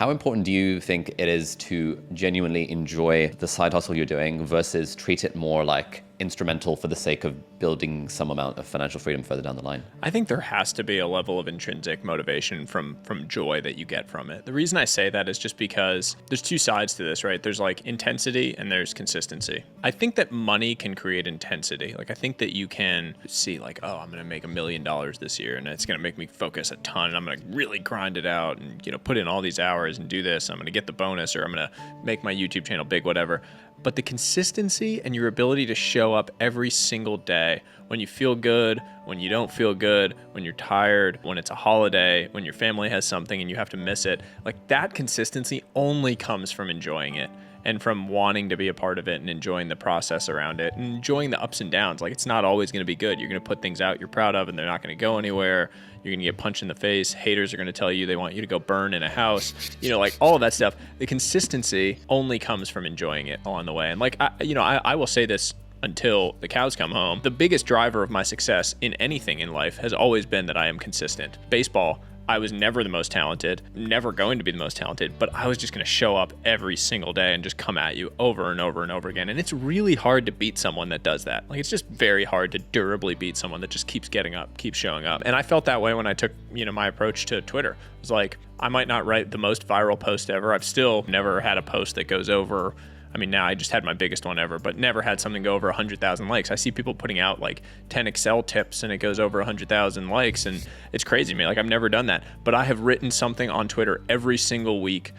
How important do you think it is to genuinely enjoy the side hustle you're doing versus treat it more like instrumental for the sake of building some amount of financial freedom further down the line? I think there has to be a level of intrinsic motivation from joy that you get from it. The reason I say that is just because there's two sides to this, right? There's like intensity and there's consistency. I think that money can create intensity. Like I think that you can see like, oh, I'm going to make $1 million this year and it's going to make me focus a ton and I'm going to really grind it out and, put in all these hours and do this. I'm going to get the bonus or I'm going to make my YouTube channel big, whatever. But the consistency and your ability to show up every single day when you feel good, when you don't feel good, when you're tired, when it's a holiday, when your family has something and you have to miss it, like that consistency only comes from enjoying it and from wanting to be a part of it and enjoying the process around it and enjoying the ups and downs. Like it's not always going to be good. You're going to put things out you're proud of and they're not going to go anywhere. You're going to get punched in the face. Haters are going to tell you they want you to go burn in a house, like all of that stuff. The consistency only comes from enjoying it along the way. And like, I will say this until the cows come home. The biggest driver of my success in anything in life has always been that I am consistent. Baseball, I was never the most talented, never going to be the most talented, but I was just going to show up every single day and just come at you over and over and over again. And it's really hard to beat someone that does that. Like it's just very hard to durably beat someone that just keeps getting up, keeps showing up. And I felt that way when I took, my approach to Twitter. It was like, I might not write the most viral post ever. I've still never had a post that goes over, now I just had my biggest one ever, but never had something go over 100,000 likes. I see people putting out like 10 Excel tips and it goes over 100,000 likes and it's crazy to me. Like I've never done that, but I have written something on Twitter every single week,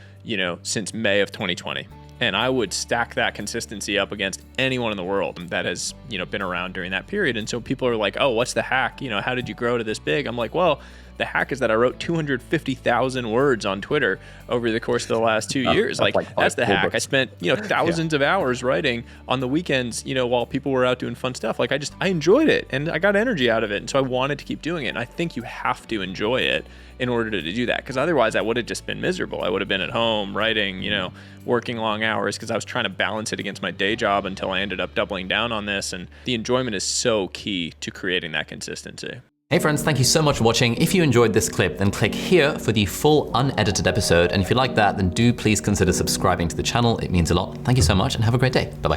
since May of 2020. And I would stack that consistency up against anyone in the world that has, been around during that period. And so people are like, oh, what's the hack? How did you grow to this big? I'm like, well, the hack is that I wrote 250,000 words on Twitter over the course of the last 2 years. That's the hack. I spent, thousands of hours writing on the weekends, while people were out doing fun stuff. Like I enjoyed it and I got energy out of it. And so I wanted to keep doing it. And I think you have to enjoy it in order to do that. Because otherwise I would have just been miserable. I would have been at home writing, working long hours because I was trying to balance it against my day job until I ended up doubling down on this. And the enjoyment is so key to creating that consistency. Hey friends, thank you so much for watching. If you enjoyed this clip, then click here for the full unedited episode. And if you like that, then do please consider subscribing to the channel. It means a lot. Thank you so much and have a great day. Bye-bye.